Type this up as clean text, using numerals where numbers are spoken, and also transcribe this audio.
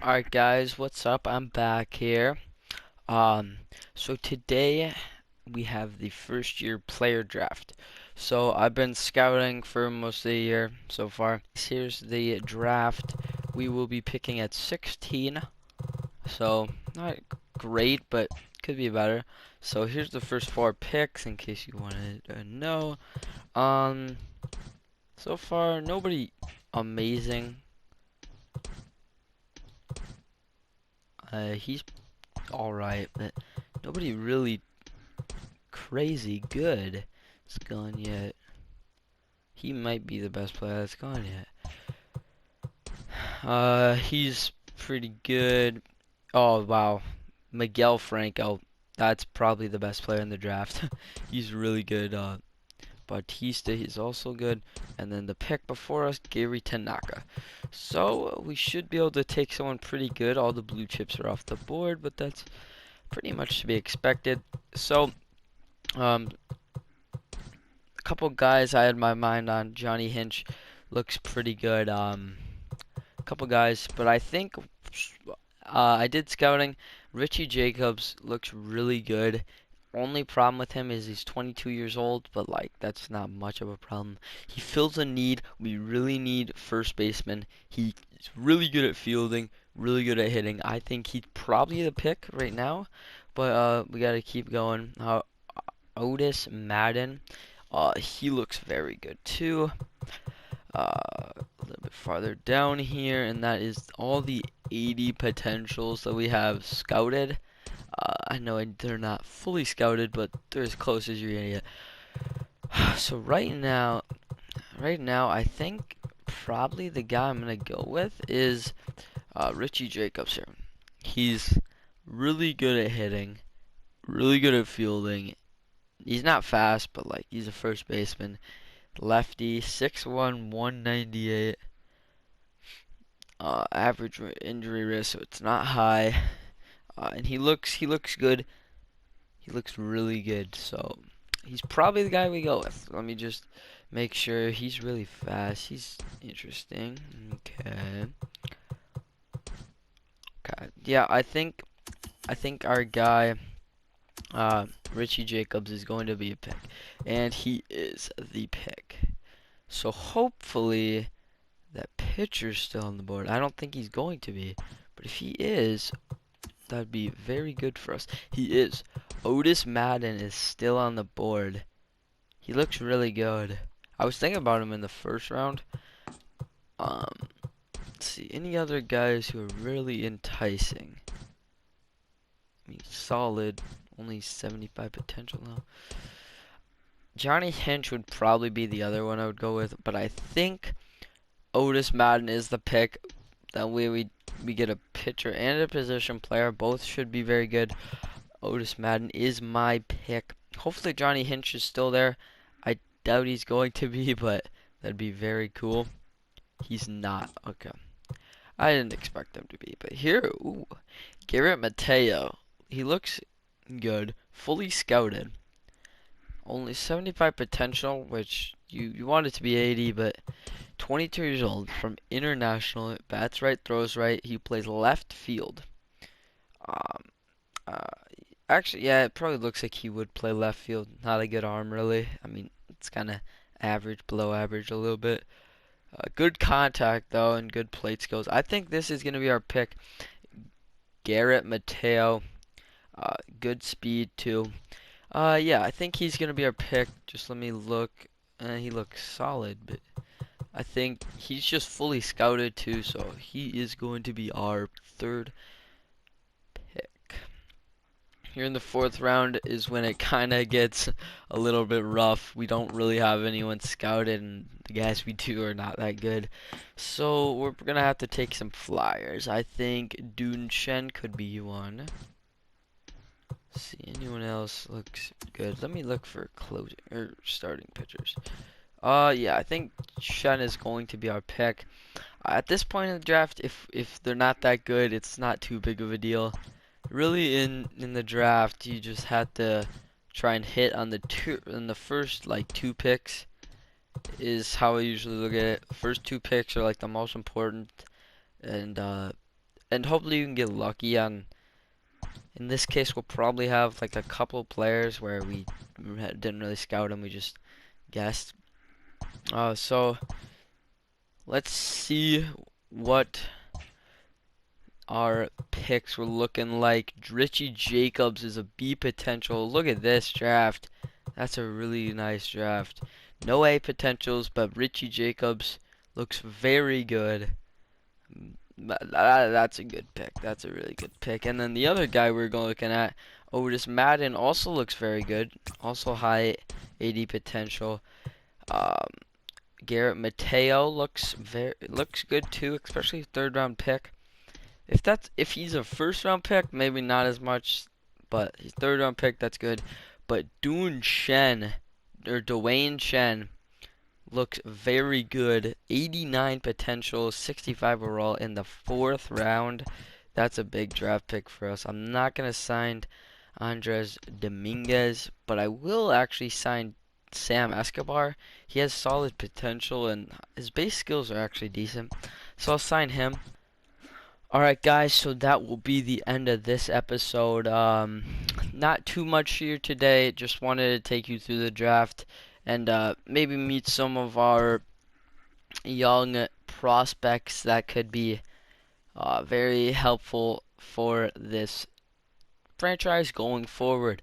Alright guys, what's up? I'm back here. Um, so today we have the first year player draft. So I've been scouting for most of the year so far. Here's the draft. We will be picking at 16. So not great, but could be better. So here's the first four picks in case you wanted to know. Um, so far nobody amazing. He's alright, but nobody really crazy good has gone yet. He might be the best player that's gone yet. He's pretty good. Oh, wow. Miguel Franco. That's probably the best player in the draft. He's really good. Bautista, he's also good. And then the pick before us, Gary Tanaka. So, we should be able to take someone pretty good. All the blue chips are off the board, but that's pretty much to be expected. So, um, a couple guys I had my mind on. Johnny Hinch looks pretty good. A couple guys, but I think I did scouting. Richie Jacobs looks really good. Only problem with him is he's 22 years old, but like that's not much of a problem. He fills a need. We really need first baseman. He's really good at fielding, really good at hitting. I think he's probably the pick right now, but we got to keep going. Otis Madden. He looks very good too. A little bit farther down here, and that is all the 80 potentials that we have scouted. I know they're not fully scouted, but they're as close as you're gonna get. So right now, I think probably the guy I'm gonna go with is Richie Jacobs here. He's really good at hitting, really good at fielding. He's not fast, but like he's a first baseman. Lefty, 6'1", 198. Average injury risk, so it's not high. And he looks good. He looks really good. So he's probably the guy we go with. Let me just make sure. He's really fast. He's interesting. Okay. Okay. Yeah, I think our guy Richie Jacobs is going to be a pick, and he is the pick. So hopefully that pitcher's still on the board. I don't think he's going to be, but if he is, that'd be very good for us. He is. Otis Madden is still on the board. He looks really good. I was thinking about him in the first round. Let's see. Any other guys who are really enticing? I mean, solid. Only 75 potential now. Johnny Hinch would probably be the other one I would go with, but I think Otis Madden is the pick. That way we get a pitcher and a position player. Both should be very good. Otis Madden is my pick. Hopefully Johnny Hinch is still there. I doubt he's going to be, but that'd be very cool. He's not. Okay. I didn't expect him to be, but here, ooh, Garrett Mateo. He looks good. Fully scouted. Only 75 potential, which you want it to be 80, but 22 years old, from international, bats right, throws right. He plays left field. Um, uh, Actually, yeah, it probably looks like he would play left field. Not a good arm, really. I mean, it's kind of average, below average a little bit. Good contact, though, and good plate skills. I think this is going to be our pick. Garrett Mateo. Good speed, too. Yeah, I think he's going to be our pick. Just let me look. He looks solid, but I think he's just fully scouted, too, so he is going to be our third pick. Here in the fourth round is when it kind of gets a little bit rough. We don't really have anyone scouted, and the guys we do are not that good. So we're going to have to take some flyers. I think Dun Shen could be one. See, anyone else looks good. Let me look for closing or starting pitchers. Yeah, I think Shen is going to be our pick. At this point in the draft, if they're not that good, it's not too big of a deal. Really, in the draft, you just have to try and hit on the first like two picks is how I usually look at it. First two picks are like the most important, and and hopefully you can get lucky on. In this case, we'll probably have like a couple players where we didn't really scout them, we just guessed. So let's see what our picks were looking like. Richie Jacobs is a B potential. Look at this draft. That's a really nice draft. No A potentials, but Richie Jacobs looks very good. That's a good pick. That's a really good pick. And then the other guy we're looking at, Otis Madden, also looks very good. Also high AD potential. Um, Garrett Mateo looks good too, especially third round pick. If he's a first round pick, maybe not as much, but he's third round pick, that's good. But Dwayne Shen looks very good. 89 potential, 65 overall in the fourth round. That's a big draft pick for us. I'm not gonna sign Andres Dominguez, but I will actually sign Sam Escobar. He has solid potential and his base skills are actually decent. So I'll sign him. Alright guys, so that will be the end of this episode. Not too much here today, just wanted to take you through the draft and maybe meet some of our young prospects that could be very helpful for this franchise going forward.